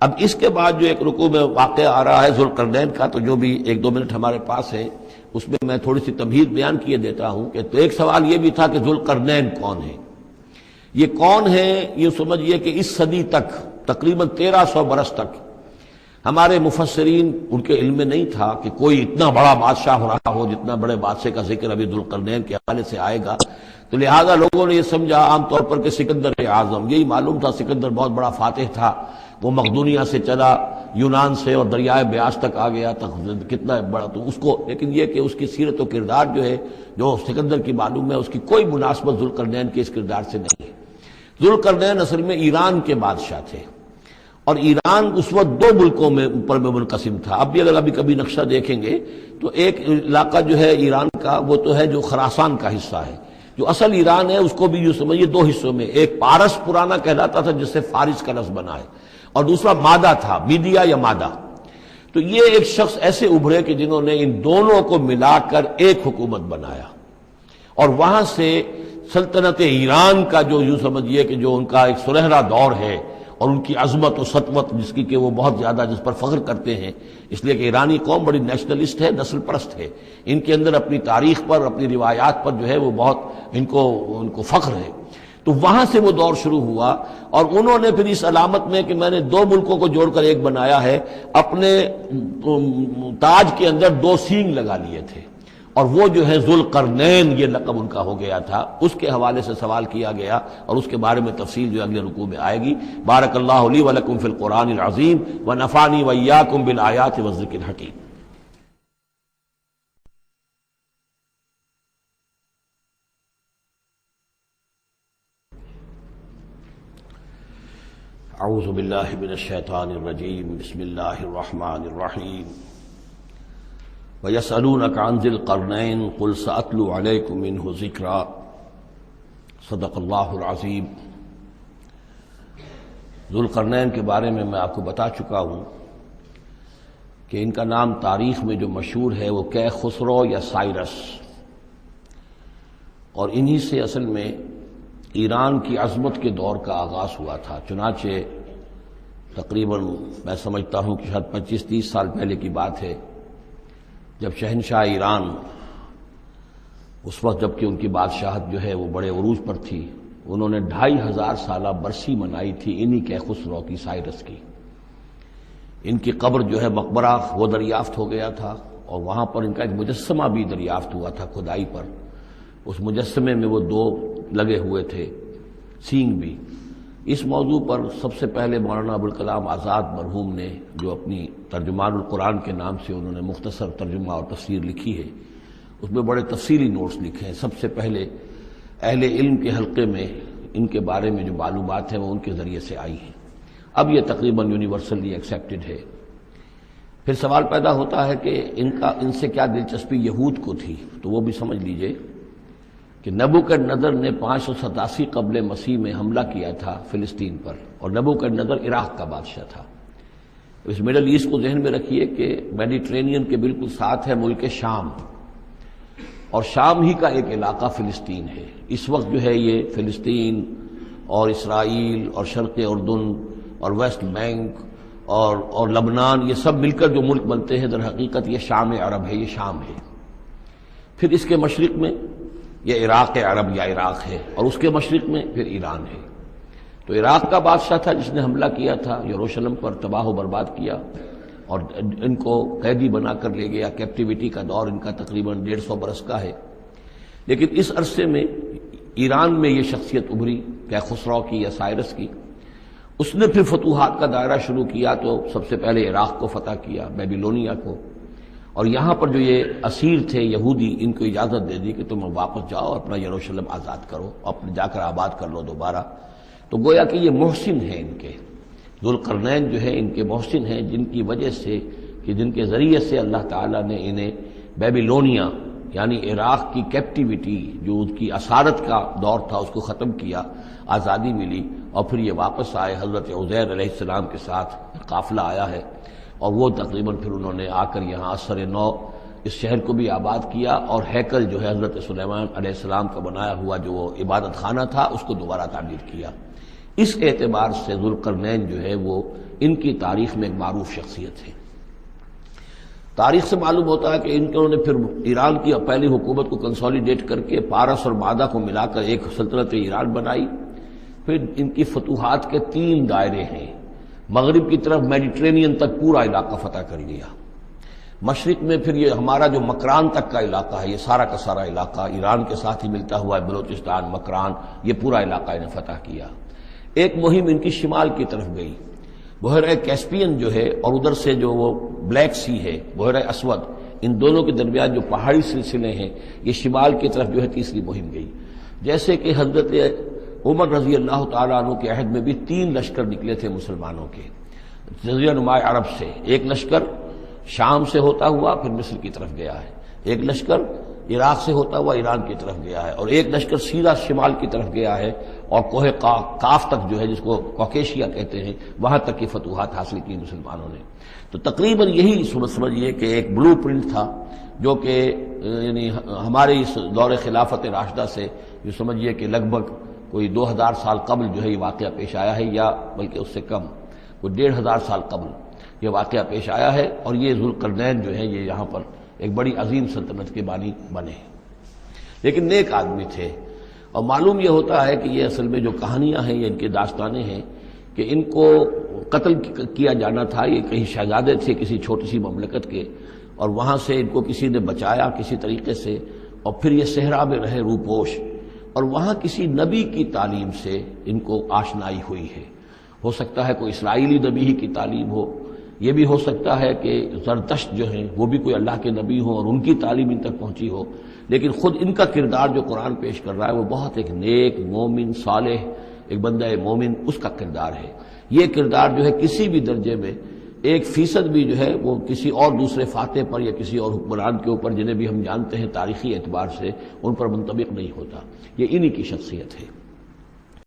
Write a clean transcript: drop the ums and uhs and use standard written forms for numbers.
اب اس کے بعد جو ایک رکوع میں واقعہ آ رہا ہے ذوالقرنین کا، تو جو بھی 1-2 منٹ ہمارے پاس ہے اس میں میں تھوڑی سی تمہید بیان کیے دیتا ہوں کہ تو ایک سوال یہ بھی تھا کہ ذوالقرنین کون ہے، یہ کون ہے؟ یہ سمجھیے کہ اس صدی تک تقریباً 1300 برس تک ہمارے مفسرین ان کے علم میں نہیں تھا کہ کوئی اتنا بڑا بادشاہ ہو رہا ہو جتنا بڑے بادشاہ کا ذکر ابھی ذوالقرنین کے حوالے سے آئے گا، تو لہذا لوگوں نے یہ سمجھا عام طور پر کہ سکندر اعظم، یہی معلوم تھا سکندر بہت بڑا فاتح تھا، وہ مقدونیہ سے چلا یونان سے اور دریائے بیاس تک آ گیا تک، کتنا بڑا تو اس کو، لیکن یہ کہ اس کی سیرت و کردار جو ہے جو سکندر کی معلوم ہے اس کی کوئی مناسبت ذوالقرنین کے اس کردار سے نہیں ہے۔ ذوالقرنین اصل میں ایران کے بادشاہ تھے، اور ایران اس وقت 2 ملکوں میں اوپر میں منقسم تھا۔ اب بھی اگر ابھی کبھی نقشہ دیکھیں گے تو ایک علاقہ جو ہے ایران کا وہ تو ہے جو خراسان کا حصہ ہے، جو اصل ایران ہے اس کو بھی جو سمجھیے 2 حصوں میں، ایک پارس پرانا کہلاتا تھا جس سے فارس کا لفظ بنا ہے، اور دوسرا مادہ تھا، میڈیا یا مادہ۔ تو یہ ایک شخص ایسے ابھرے کہ جنہوں نے ان دونوں کو ملا کر ایک حکومت بنایا، اور وہاں سے سلطنت ایران کا جو یوں سمجھیے کہ جو ان کا ایک سنہرا دور ہے، اور ان کی عظمت و سطوت جس کی کہ وہ بہت زیادہ جس پر فخر کرتے ہیں، اس لیے کہ ایرانی قوم بڑی نیشنلسٹ ہے، نسل پرست ہے، ان کے اندر اپنی تاریخ پر اپنی روایات پر جو ہے وہ بہت ان کو فخر ہے۔ تو وہاں سے وہ دور شروع ہوا، اور انہوں نے پھر اس علامت میں کہ میں نے 2 ملکوں کو جوڑ کر ایک بنایا ہے، اپنے تاج کے اندر 2 سینگ لگا لیے تھے، اور وہ جو ہے ذوالقرنین یہ لقب ان کا ہو گیا تھا۔ اس کے حوالے سے سوال کیا گیا اور اس کے بارے میں تفصیل جو اگلے رکوع میں آئے گی۔ بارک اللہ لی ولکم فی القرآن العظیم ونفعنی وإیاکم بالآیات والذکر الحکیم۔ اعوذ باللہ من الشیطان الرجیم، بسم اللہ الرحمن الرحیم۔ وَيَسْأَلُونَكَ عَنْ ذِي الْقَرْنَيْنِ قُلْ سَأَتْلُو عَلَيْكُمْ مِنْهُ ذِكْرًا، صدق اللہ العظیم۔ ذوالقرنین کے بارے میں آپ کو بتا چکا ہوں کہ ان کا نام تاریخ میں جو مشہور ہے وہ کہ خسرو یا سائرس، اور انہی سے اصل میں ایران کی عظمت کے دور کا آغاز ہوا تھا۔ چنانچہ تقریباً میں سمجھتا ہوں کہ شاید 25-30 سال پہلے کی بات ہے، جب شہنشاہ ایران اس وقت جب کہ ان کی بادشاہت جو ہے وہ بڑے عروج پر تھی، انہوں نے 2500 سالہ برسی منائی تھی انہی کے خسرو کی، سائرس کی۔ ان کی قبر جو ہے مقبرہ وہ دریافت ہو گیا تھا، اور وہاں پر ان کا ایک مجسمہ بھی دریافت ہوا تھا کھدائی پر۔ اس مجسمے میں وہ 2 لگے ہوئے تھے، سینگ بھی۔ اس موضوع پر سب سے پہلے مولانا ابوالکلام آزاد مرحوم نے جو اپنی ترجمان القرآن کے نام سے انہوں نے مختصر ترجمہ اور تفسیر لکھی ہے، اس میں بڑے تفصیلی نوٹس لکھے ہیں۔ سب سے پہلے اہل علم کے حلقے میں ان کے بارے میں جو معلومات ہیں وہ ان کے ذریعے سے آئی ہیں، اب یہ تقریباً یونیورسلی ایکسیپٹڈ ہے۔ پھر سوال پیدا ہوتا ہے کہ ان سے کیا دلچسپی یہود کو تھی، تو وہ بھی سمجھ لیجئے کہ نبوکدنضر نے 587 قبل مسیح میں حملہ کیا تھا فلسطین پر، اور نبوکدنضر عراق کا بادشاہ تھا۔ اس مڈل ایسٹ کو ذہن میں رکھیے کہ میڈیٹرینین کے بالکل ساتھ ہے ملک شام، اور شام ہی کا ایک علاقہ فلسطین ہے۔ اس وقت جو ہے یہ فلسطین اور اسرائیل اور شرق اردن اور ویسٹ بینک اور لبنان، یہ سب مل کر جو ملک بنتے ہیں، در حقیقت یہ شام عرب ہے، یہ شام ہے۔ پھر اس کے مشرق میں یہ عراق عرب یا عراق ہے، اور اس کے مشرق میں پھر ایران ہے۔ تو عراق کا بادشاہ تھا جس نے حملہ کیا تھا یروشلم پر، تباہ و برباد کیا، اور ان کو قیدی بنا کر لے گیا۔ کیپٹیوٹی کا دور ان کا تقریباً 150 برس کا ہے۔ لیکن اس عرصے میں ایران میں یہ شخصیت ابھری کہ خسرو کی یا سائرس کی۔ اس نے پھر فتوحات کا دائرہ شروع کیا، تو سب سے پہلے عراق کو فتح کیا، بیبیلونیا کو، اور یہاں پر جو یہ اسیر تھے یہودی، ان کو اجازت دے دی کہ تم واپس جاؤ، اپنا یروشلم آزاد کرو، اپنے جا کر آباد کر لو دوبارہ۔ تو گویا کہ یہ محسن ہیں ان کے، ذوالقرنین جو ہے ان کے محسن ہیں، جن کی وجہ سے کہ جن کے ذریعے سے اللہ تعالیٰ نے انہیں بیبیلونیا یعنی عراق کی کیپٹیوٹی جو ان کی اسارت کا دور تھا اس کو ختم کیا، آزادی ملی، اور پھر یہ واپس آئے۔ حضرت عزیر علیہ السلام کے ساتھ قافلہ آیا ہے، اور وہ تقریباً پھر انہوں نے آ کر یہاں اثر نو اس شہر کو بھی آباد کیا، اور ہیکل جو ہے حضرت سلیمان علیہ السلام کا بنایا ہوا جو وہ عبادت خانہ تھا اس کو دوبارہ تعمیر کیا۔ اس اعتبار سے ذوالقرنین جو ہے وہ ان کی تاریخ میں ایک معروف شخصیت ہے۔ تاریخ سے معلوم ہوتا ہے کہ انہوں نے پھر ایران کی پہلی حکومت کو کنسولیڈیٹ کر کے پارس اور مادہ کو ملا کر ایک سلطنت ایران بنائی۔ پھر ان کی فتوحات کے 3 دائرے ہیں۔ مغرب کی طرف میڈیٹرینین تک پورا علاقہ فتح کر لیا، مشرق میں پھر یہ ہمارا جو مکران تک کا علاقہ ہے، یہ سارا کا سارا علاقہ ایران کے ساتھ ہی ملتا ہوا ہے، بلوچستان، مکران، یہ پورا علاقہ انہیں فتح کیا۔ ایک مہم ان کی شمال کی طرف گئی، بحیرہ کیسپین جو ہے اور ادھر سے جو وہ بلیک سی ہے، بحیرہ اسود، ان دونوں کے درمیان جو پہاڑی سلسلے ہیں، یہ شمال کی طرف جو ہے تیسری مہم گئی۔ جیسے کہ حضرت عمر رضی اللہ تعالیٰ عنہ کے عہد میں بھی 3 لشکر نکلے تھے مسلمانوں کے جزیرہ نما عرب سے، ایک لشکر شام سے ہوتا ہوا پھر مصر کی طرف گیا ہے، ایک لشکر عراق سے ہوتا ہوا ایران کی طرف گیا ہے، اور ایک لشکر سیدھا شمال کی طرف گیا ہے اور کوہ کاف تک جو ہے، جس کو کوکیشیا کہتے ہیں، وہاں تک کی فتوحات حاصل کی مسلمانوں نے۔ تو تقریباً یہی سمجھیے کہ ایک بلو پرنٹ تھا جو کہ یعنی ہمارے اس دور خلافت راشدہ سے یہ سمجھیے کہ لگ بھگ کوئی 2000 سال قبل جو ہے یہ واقعہ پیش آیا ہے، یا بلکہ اس سے کم، کوئی 1500 سال قبل یہ واقعہ پیش آیا ہے، اور یہ ذوالقرنین جو ہے یہ یہاں پر ایک بڑی عظیم سلطنت کے بانی بنے، لیکن نیک آدمی تھے۔ اور معلوم یہ ہوتا ہے کہ یہ اصل میں جو کہانیاں ہیں، یہ ان کے داستانیں ہیں کہ ان کو قتل کیا جانا تھا۔ یہ کہیں شہزادے تھے کسی چھوٹی سی مملکت کے، اور وہاں سے ان کو کسی نے بچایا کسی طریقے سے، اور پھر یہ صحرا میں رہے روپوش، اور وہاں کسی نبی کی تعلیم سے ان کو آشنائی ہوئی ہے۔ ہو سکتا ہے کوئی اسرائیلی نبی ہی کی تعلیم ہو، یہ بھی ہو سکتا ہے کہ زرتشت جو ہیں وہ بھی کوئی اللہ کے نبی ہوں اور ان کی تعلیم ان تک پہنچی ہو، لیکن خود ان کا کردار جو قرآن پیش کر رہا ہے وہ بہت ایک نیک، مومن، صالح، ایک بندہ مومن، اس کا کردار ہے۔ یہ کردار جو ہے کسی بھی درجے میں 1% بھی جو ہے وہ کسی اور دوسرے فاتح پر یا کسی اور حکمران کے اوپر، جنہیں بھی ہم جانتے ہیں تاریخی اعتبار سے، ان پر منطبق نہیں ہوتا۔ یہ انہی کی شخصیت ہے۔